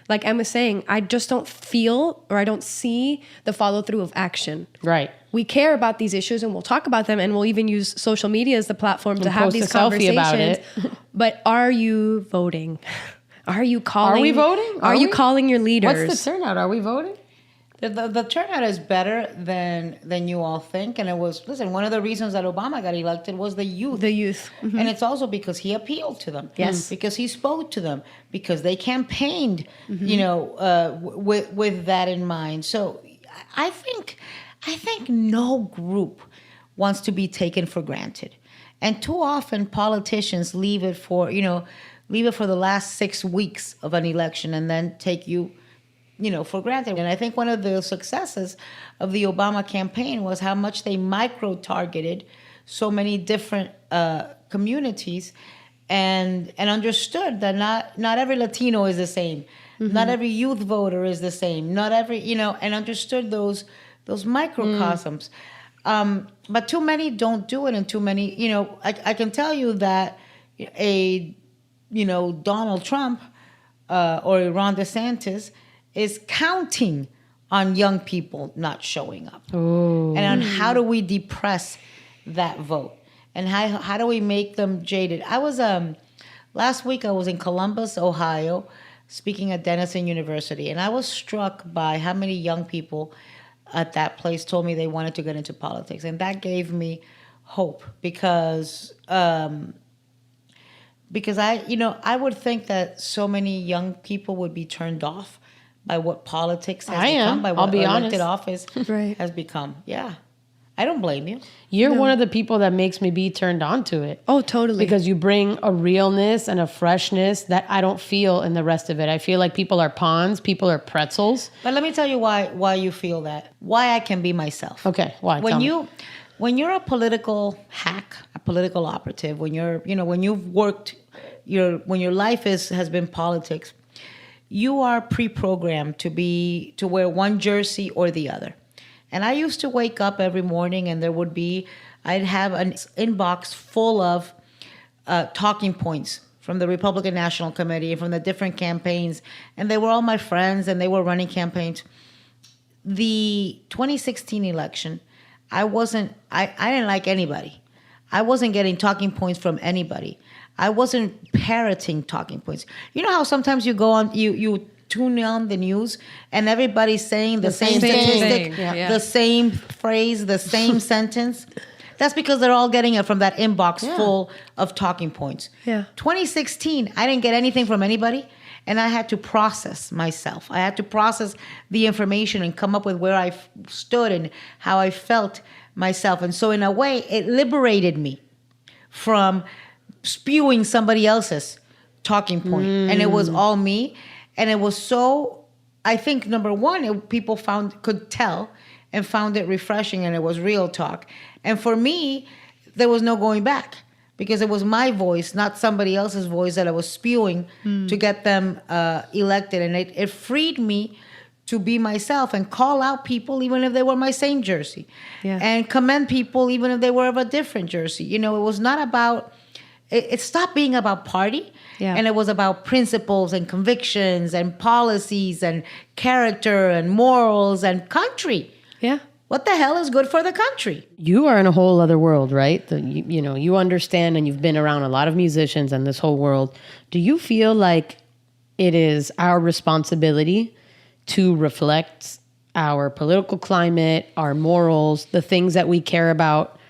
like Emma's saying, I just don't feel or I don't see the follow through of action. Right. We care about these issues and we'll talk about them and we'll even use social media as the platform to have post these a selfie conversations. about it. But are you voting? Are you calling? Are we voting? Are you calling your leaders? What's the turnout? Are we voting? The turnout is better than you all think. And it was, listen, one of the reasons that Obama got elected was the youth. The youth. Mm-hmm. And it's also because he appealed to them. Yes. Because he spoke to them. Because they campaigned, with that in mind. So I think no group wants to be taken for granted. And too often politicians leave it for the last 6 weeks of an election and then take you for granted. And I think one of the successes of the Obama campaign was how much they micro-targeted so many different communities and understood that not every Latino is the same. Mm-hmm. Not every youth voter is the same. Not every, and understood those microcosms. But too many don't do it, and too many, I can tell you that Donald Trump or Ron DeSantis is counting on young people not showing up. Ooh. And on how do we depress that vote? And how do we make them jaded? I was, last week I was in Columbus, Ohio, speaking at Denison University, and I was struck by how many young people at that place told me they wanted to get into politics. And that gave me hope because I would think that so many young people would be turned off by what politics has become, by what elected office has become. Yeah. I don't blame you. You're one of the people that makes me be turned on to it. Oh, totally. Because you bring a realness and a freshness that I don't feel in the rest of it. I feel like people are pawns, people are pretzels. But let me tell you why you feel that. Why I can be myself. Okay, why? When you're a political hack, a political operative, when you've worked when your life has been politics, you are pre-programmed to wear one jersey or the other. And I used to wake up every morning and I'd have an inbox full of talking points from the Republican National Committee and from the different campaigns. And they were all my friends and they were running campaigns. The 2016 election, I didn't like anybody. I wasn't getting talking points from anybody. I wasn't parroting talking points. You know how sometimes you go on, you tune on the news and everybody's saying the same statistic, the same phrase, the same sentence? That's because they're all getting it from that inbox full of talking points. Yeah. 2016, I didn't get anything from anybody, and I had to process myself. I had to process the information and come up with where I stood and how I felt myself. And so in a way, it liberated me from spewing somebody else's talking point. And it was all me. And it was so, I think, number one, people could tell and found it refreshing, and it was real talk. And for me, there was no going back because it was my voice, not somebody else's voice that I was spewing to get them elected. And it freed me to be myself and call out people even if they were my same jersey. Yeah. And commend people even if they were of a different jersey. It was not about, it stopped being about party. Yeah. And it was about principles and convictions and policies and character and morals and country. Yeah. What the hell is good for the country? You are in a whole other world, right? You understand, and you've been around a lot of musicians and this whole world. Do you feel like it is our responsibility to reflect our political climate, our morals, the things that we care about,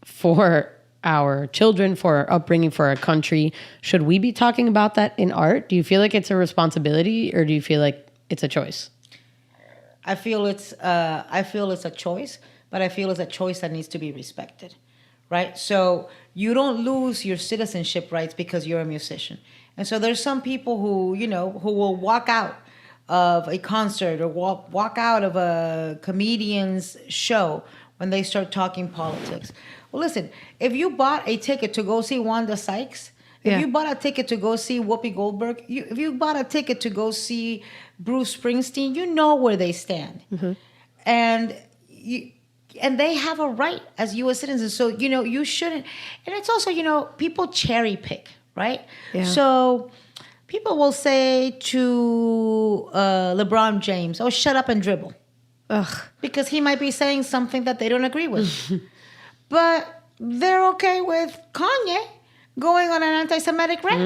for our children, for our upbringing, for our country? Should we be talking about that in art? Do you feel like it's a responsibility, or do you feel like it's a choice? I feel it's a choice, but I feel it's a choice that needs to be respected, right? So you don't lose your citizenship rights because you're a musician. And so there's some people who will walk out of a concert or walk out of a comedian's show when they start talking politics. Well, listen, if you bought a ticket to go see Wanda Sykes, if you bought a ticket to go see Whoopi Goldberg, if you bought a ticket to go see Bruce Springsteen, you know where they stand. Mm-hmm. And they have a right as U.S. citizens. So, you shouldn't. And it's also, people cherry pick, right? Yeah. So people will say to LeBron James, "Oh, shut up and dribble," because he might be saying something that they don't agree with. But they're okay with Kanye going on an anti-Semitic rant.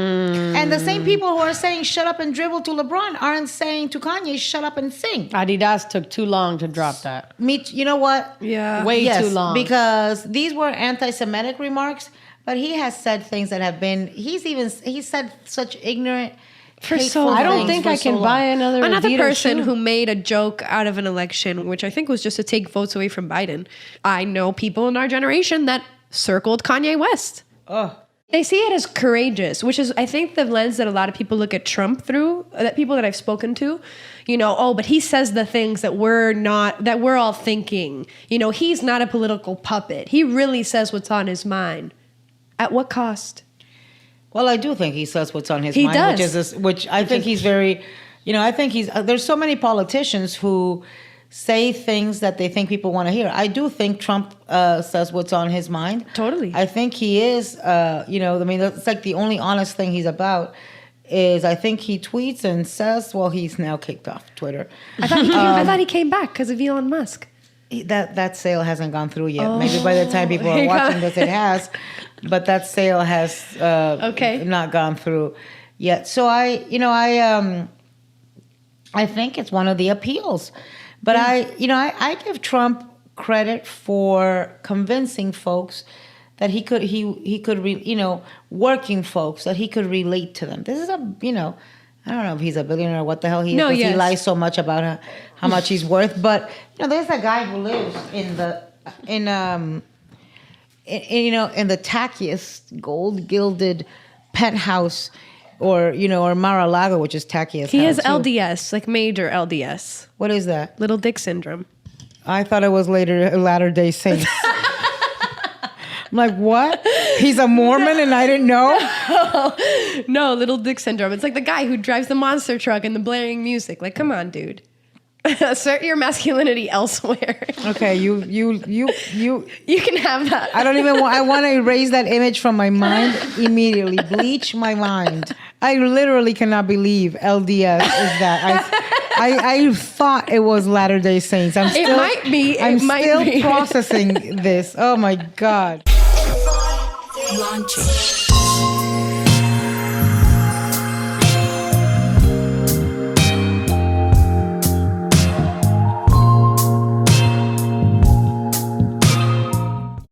And the same people who are saying shut up and dribble to LeBron aren't saying to Kanye shut up and sing. Adidas took too long to drop that. You know what? Yeah. Way too long. Because these were anti-Semitic remarks, but he has said things that have been, he said such ignorant, hateful I don't things think for I so can long. buy another Adidas person shoe. who made a joke out of an election, which I think was just to take votes away from Biden. I know people in our generation that circled Kanye West. They see it as courageous, which is, I think, the lens that a lot of people look at Trump through, that people that I've spoken to, but he says the things that we're all thinking. He's not a political puppet. He really says what's on his mind. At what cost? Well, I do think he says what's on his He mind, does. which I think he's very, I think there's so many politicians who say things that they think people want to hear. I do think Trump says what's on his mind. Totally. I think he is, that's like the only honest thing he's about is I think he tweets and says, well, he's now kicked off Twitter. I thought he came back because of Elon Musk. That sale hasn't gone through yet. Maybe by the time people are watching this, it has. But that sale has not gone through yet. So I think it's one of the appeals. But I give Trump credit for convincing folks that he could working folks that he could relate to them. This is I don't know if he's a billionaire or what the hell he is. No, He lies so much about how much he's worth. But there's a guy who lives in the tackiest gold gilded penthouse, or Mar-a-Lago, which is tackiest. He has too. LDS, like major LDS. What is that? Little Dick Syndrome. I thought it was Latter-day Saints. I'm like, what? He's a Mormon and I didn't know? No, Little Dick Syndrome. It's like the guy who drives the monster truck and the blaring music. Like, come on, dude. Assert your masculinity elsewhere. Okay, you can have that. I don't even want. I want to erase that image from my mind immediately. Bleach my mind. I literally cannot believe LDS is that. I thought it was Latter-day Saints. It might be. I'm might still be. processing this. Oh my God. Launching.